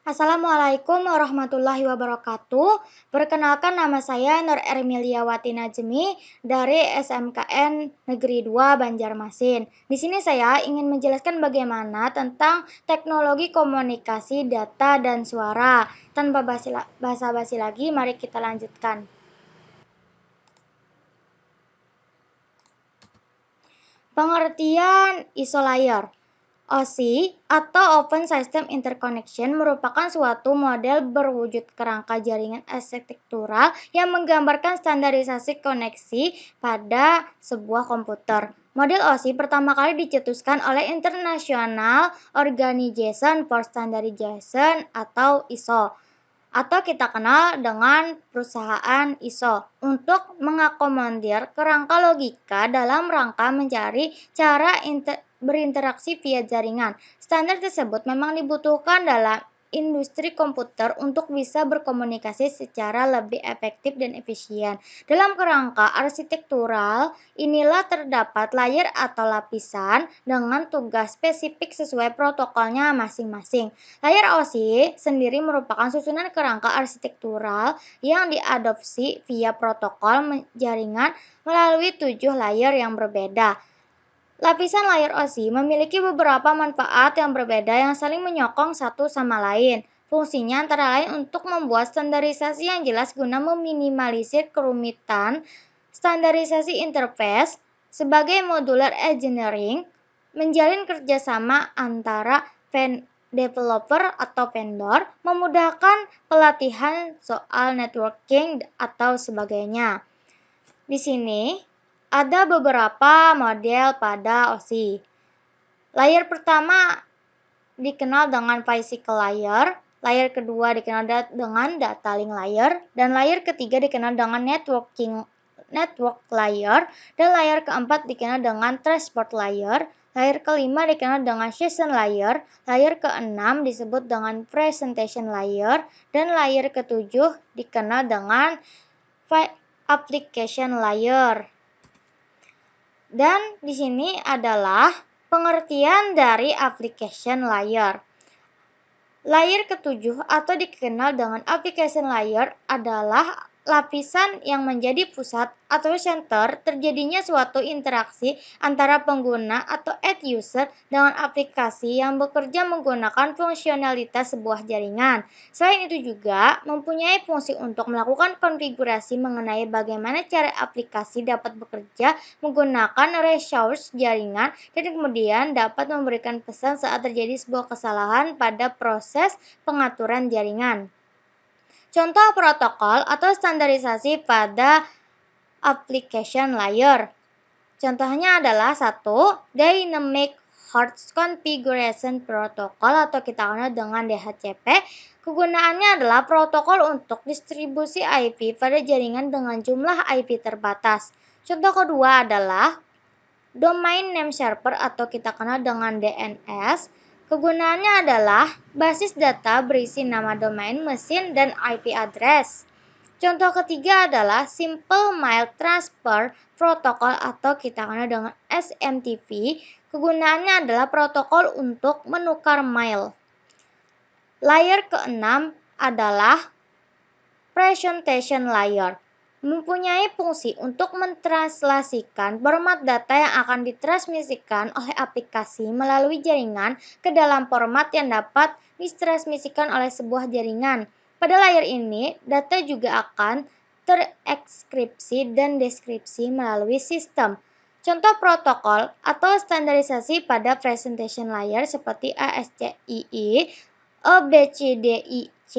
Assalamualaikum warahmatullahi wabarakatuh. Perkenalkan nama saya Nur Ermiliawati Najmi dari SMKN Negeri 2 Banjarmasin. Di sini saya ingin menjelaskan bagaimana tentang teknologi komunikasi data dan suara. Tanpa basa-basi lagi, mari kita lanjutkan. Pengertian isolayer. OSI atau Open System Interconnection merupakan suatu model berwujud kerangka jaringan arsitektural yang menggambarkan standarisasi koneksi pada sebuah komputer. Model OSI pertama kali dicetuskan oleh International Organization for Standardization atau ISO, atau kita kenal dengan perusahaan ISO, untuk mengakomodir kerangka logika dalam rangka mencari cara berinteraksi via jaringan. Standar tersebut memang dibutuhkan dalam industri komputer untuk bisa berkomunikasi secara lebih efektif dan efisien. Dalam kerangka arsitektural, inilah terdapat layer atau lapisan dengan tugas spesifik sesuai protokolnya masing-masing. Layer OSI sendiri merupakan susunan kerangka arsitektural yang diadopsi via protokol jaringan melalui 7 layer yang berbeda. Lapisan layer OSI memiliki beberapa manfaat yang berbeda yang saling menyokong satu sama lain. Fungsinya antara lain untuk membuat standarisasi yang jelas guna meminimalisir kerumitan standarisasi interface, sebagai modular engineering, menjalin kerjasama antara developer atau vendor, memudahkan pelatihan soal networking atau sebagainya. Di sini ada beberapa model pada OSI. Layer pertama dikenal dengan physical layer, layer kedua dikenal dengan data link layer, dan layer ketiga dikenal dengan network layer, dan layer keempat dikenal dengan transport layer, layer kelima dikenal dengan session layer, layer keenam disebut dengan presentation layer, dan layer ketujuh dikenal dengan application layer. Dan di sini adalah pengertian dari application layer. Layer ketujuh atau dikenal dengan application layer adalah lapisan yang menjadi pusat atau center terjadinya suatu interaksi antara pengguna atau end user dengan aplikasi yang bekerja menggunakan fungsionalitas sebuah jaringan. Selain itu juga mempunyai fungsi untuk melakukan konfigurasi mengenai bagaimana cara aplikasi dapat bekerja menggunakan resource jaringan, dan kemudian dapat memberikan pesan saat terjadi sebuah kesalahan pada proses pengaturan jaringan. Contoh protokol atau standarisasi pada application layer. Contohnya adalah 1. Dynamic Host Configuration Protocol atau kita kenal dengan DHCP. Kegunaannya adalah protokol untuk distribusi IP pada jaringan dengan jumlah IP terbatas. Contoh kedua adalah Domain Name Server atau kita kenal dengan DNS. Kegunaannya adalah basis data berisi nama domain, mesin, dan IP address. Contoh ketiga adalah Simple Mail Transfer Protocol atau kita kenal dengan SMTP. Kegunaannya adalah protokol untuk menukar mail. Layer keenam adalah Presentation Layer. Mempunyai fungsi untuk mentranslasikan format data yang akan ditransmisikan oleh aplikasi melalui jaringan ke dalam format yang dapat ditransmisikan oleh sebuah jaringan. Pada layer ini, data juga akan terekskripsi dan deskripsi melalui sistem. Contoh protokol atau standarisasi pada presentation layer seperti ASCII, ABCDIC,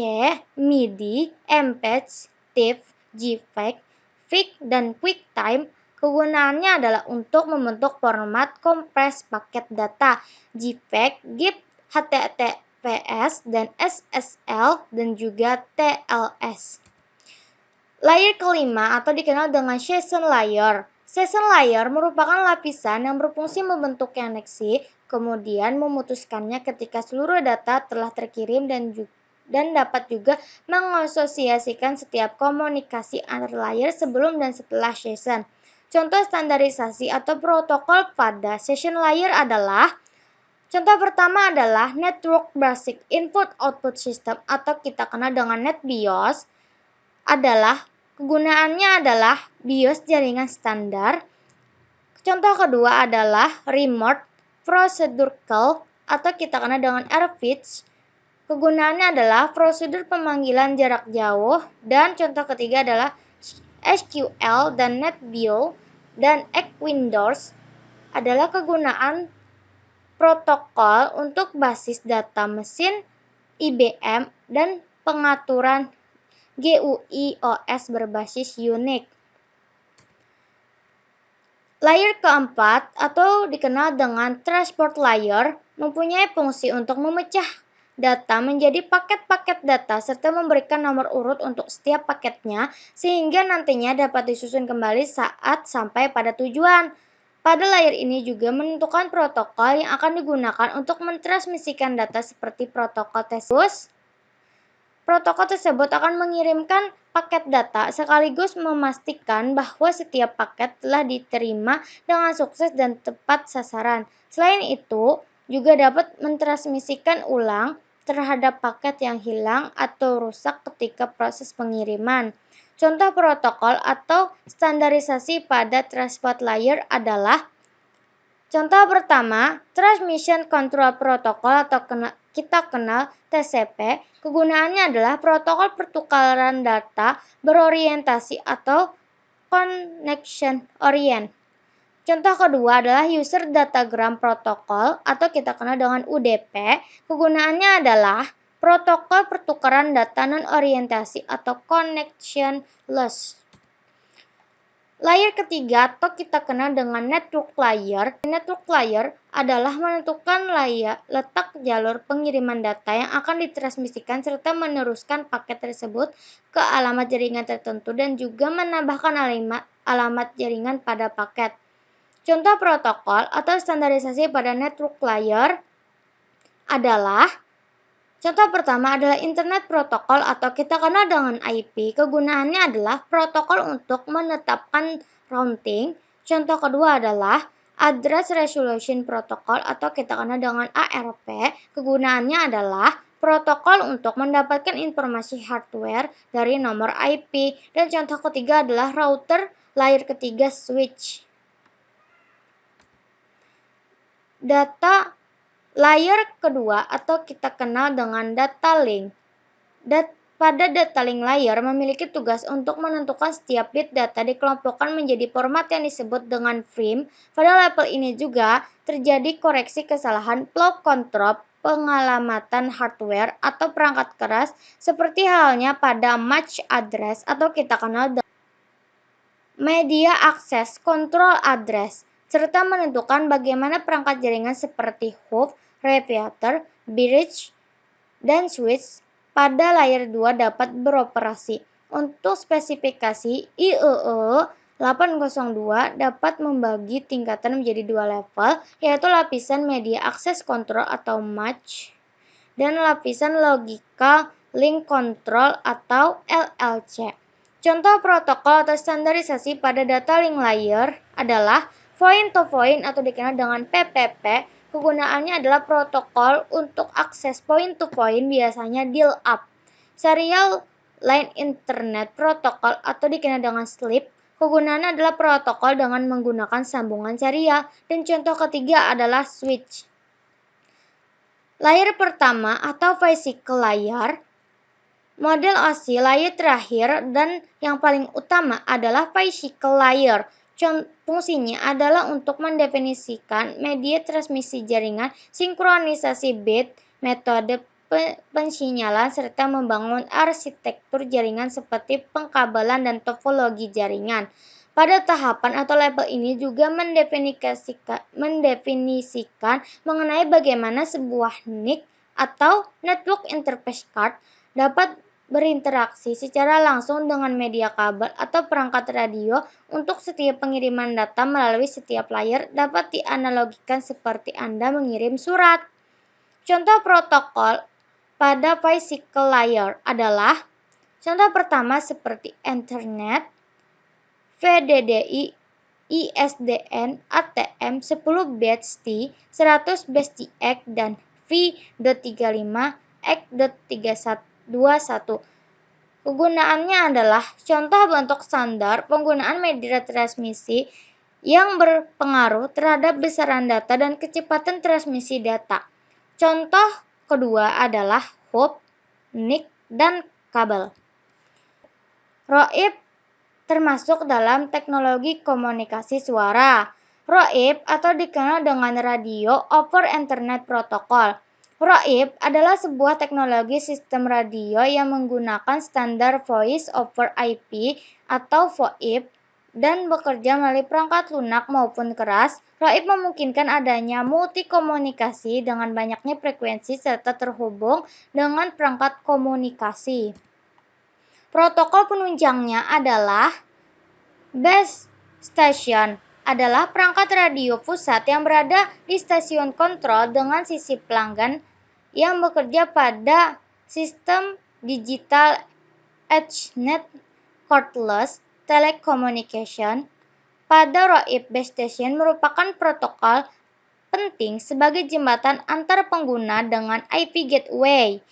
MIDI, MPEG, TIFF, JPEG, FIG, dan QuickTime. Kegunaannya adalah untuk membentuk format kompres paket data JPEG, GIF, HTTPS, dan SSL, dan juga TLS. Layer kelima atau dikenal dengan session layer. Session layer merupakan lapisan yang berfungsi membentuk koneksi, kemudian memutuskannya ketika seluruh data telah terkirim, dan dapat juga mengasosiasikan setiap komunikasi antar layer sebelum dan setelah session. Contoh standarisasi atau protokol pada session layer adalah Contoh pertama adalah Network Basic Input Output System atau kita kenal dengan NetBIOS. Kegunaannya adalah BIOS jaringan standar. Contoh kedua adalah Remote Procedure Call atau kita kenal dengan RPIC. Kegunaannya adalah prosedur pemanggilan jarak jauh. Dan contoh ketiga adalah SQL dan NetBIOS dan Equindoors adalah kegunaan protokol untuk basis data mesin IBM dan pengaturan GUI OS berbasis Unix. Layer keempat atau dikenal dengan transport layer mempunyai fungsi untuk memecah data menjadi paket-paket data serta memberikan nomor urut untuk setiap paketnya sehingga nantinya dapat disusun kembali saat sampai pada tujuan. Pada layer ini juga menentukan protokol yang akan digunakan untuk mentransmisikan data seperti protokol TCP/IP. Protokol tersebut akan mengirimkan paket data sekaligus memastikan bahwa setiap paket telah diterima dengan sukses dan tepat sasaran. Selain itu, juga dapat mentransmisikan ulang terhadap paket yang hilang atau rusak ketika proses pengiriman. Contoh protokol atau standarisasi pada transport layer adalah contoh pertama, Transmission Control Protocol atau kita kenal TCP. Kegunaannya adalah protokol pertukaran data berorientasi atau connection orient. Contoh kedua adalah User Datagram Protocol atau kita kenal dengan UDP. Kegunaannya adalah protokol pertukaran data non-orientasi atau connectionless. Layer ketiga atau kita kenal dengan network layer. Network layer adalah menentukan letak jalur pengiriman data yang akan ditransmisikan serta meneruskan paket tersebut ke alamat jaringan tertentu dan juga menambahkan alamat jaringan pada paket. Contoh protokol atau standarisasi pada network layer adalah contoh pertama adalah Internet Protocol atau kita kenal dengan IP. Kegunaannya adalah protokol untuk menetapkan routing. Contoh kedua adalah Address Resolution Protocol atau kita kenal dengan ARP. Kegunaannya adalah protokol untuk mendapatkan informasi hardware dari nomor IP. Dan contoh ketiga adalah router layer ketiga switch. Data layer kedua atau kita kenal dengan data link. Pada data link layer memiliki tugas untuk menentukan setiap bit data dikelompokkan menjadi format yang disebut dengan frame. Pada level ini juga terjadi koreksi kesalahan flow control pengalamatan hardware atau perangkat keras seperti halnya pada MAC address atau kita kenal dengan media access control address serta menentukan bagaimana perangkat jaringan seperti hub, repeater, bridge, dan switch pada layer 2 dapat beroperasi. Untuk spesifikasi IEEE 802 dapat membagi tingkatan menjadi dua level, yaitu lapisan media access control atau MAC dan lapisan logical link control atau LLC. Contoh protokol atau standarisasi pada data link layer adalah point to point atau dikenal dengan PPP. Kegunaannya adalah protokol untuk akses point to point biasanya dial-up. Serial Line Internet Protocol atau dikenal dengan SLIP. Kegunaannya adalah protokol dengan menggunakan sambungan serial. Dan contoh ketiga adalah switch. Layer pertama atau physical layer. Model OSI layer terakhir dan yang paling utama adalah physical layer. Fungsinya adalah untuk mendefinisikan media transmisi jaringan, sinkronisasi bit, metode pensinyalan, serta membangun arsitektur jaringan seperti pengkabelan dan topologi jaringan. Pada tahapan atau level ini juga mendefinisikan mengenai bagaimana sebuah NIC atau Network Interface Card dapat berinteraksi secara langsung dengan media kabel atau perangkat radio untuk setiap pengiriman data melalui setiap layer dapat dianalogikan seperti Anda mengirim surat. Contoh protokol pada physical layer adalah contoh pertama seperti Ethernet, VDDI, ISDN ATM 10 batch T, 100 batch TX, dan V.35X.3121. Kegunaannya adalah contoh bentuk standar penggunaan media transmisi yang berpengaruh terhadap besaran data dan kecepatan transmisi data. Contoh kedua adalah hub, NIC, dan kabel. ROIP termasuk dalam teknologi komunikasi suara. ROIP atau dikenal dengan Radio over Internet Protocol. ROIP adalah sebuah teknologi sistem radio yang menggunakan standar Voice over IP atau VoIP dan bekerja melalui perangkat lunak maupun keras. ROIP memungkinkan adanya multikomunikasi dengan banyaknya frekuensi serta terhubung dengan perangkat komunikasi. Protokol penunjangnya adalah base station adalah perangkat radio pusat yang berada di stasiun kontrol dengan sisi pelanggan yang bekerja pada sistem digital EdgeNet cordless telecommunication. Pada ROIP, base station merupakan protokol penting sebagai jembatan antar pengguna dengan IP gateway.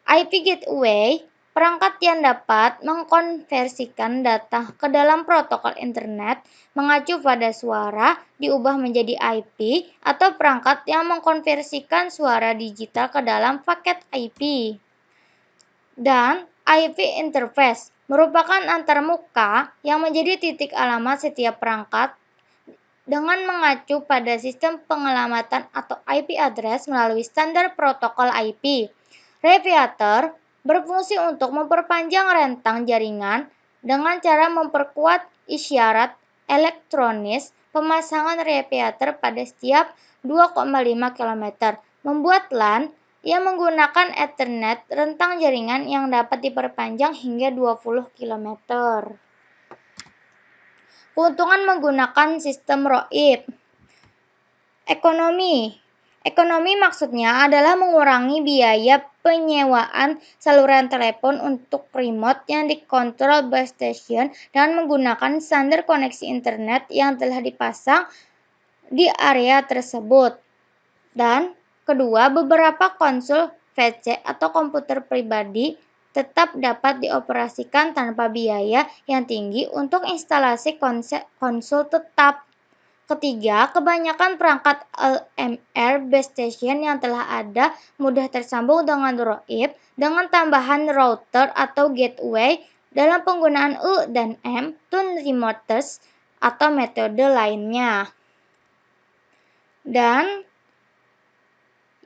IP gateway perangkat yang dapat mengkonversikan data ke dalam protokol internet mengacu pada suara diubah menjadi IP atau perangkat yang mengkonversikan suara digital ke dalam paket IP. Dan IP interface merupakan antarmuka yang menjadi titik alamat setiap perangkat dengan mengacu pada sistem pengelamatan atau IP address melalui standar protokol IP. Repeater berfungsi untuk memperpanjang rentang jaringan dengan cara memperkuat isyarat elektronis pemasangan repeater pada setiap 2,5 km. Membuat LAN yang menggunakan Ethernet rentang jaringan yang dapat diperpanjang hingga 20 km. Keuntungan menggunakan sistem ROIP. Ekonomi maksudnya adalah mengurangi biaya penyewaan saluran telepon untuk remote yang dikontrol base station dengan menggunakan standar koneksi internet yang telah dipasang di area tersebut. Dan kedua, beberapa konsol PC atau komputer pribadi tetap dapat dioperasikan tanpa biaya yang tinggi untuk instalasi konsol tetap. Ketiga, kebanyakan perangkat LMR base station yang telah ada mudah tersambung dengan ROIP dengan tambahan router atau gateway dalam penggunaan U dan M, tune remoters, atau metode lainnya. Dan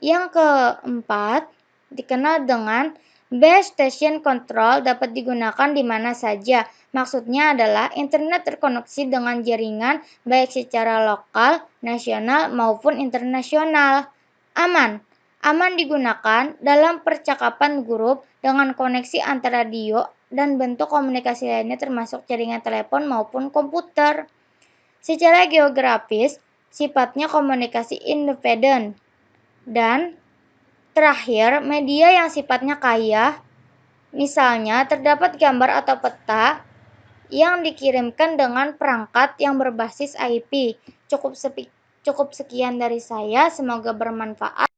yang keempat, dikenal dengan base station control dapat digunakan di mana saja. Maksudnya adalah internet terkoneksi dengan jaringan baik secara lokal, nasional, maupun internasional. Aman digunakan dalam percakapan grup dengan koneksi antar radio dan bentuk komunikasi lainnya termasuk jaringan telepon maupun komputer. Secara geografis, sifatnya komunikasi independen. Dan terakhir, media yang sifatnya kaya, misalnya terdapat gambar atau peta yang dikirimkan dengan perangkat yang berbasis IP. Cukup sekian dari saya, semoga bermanfaat.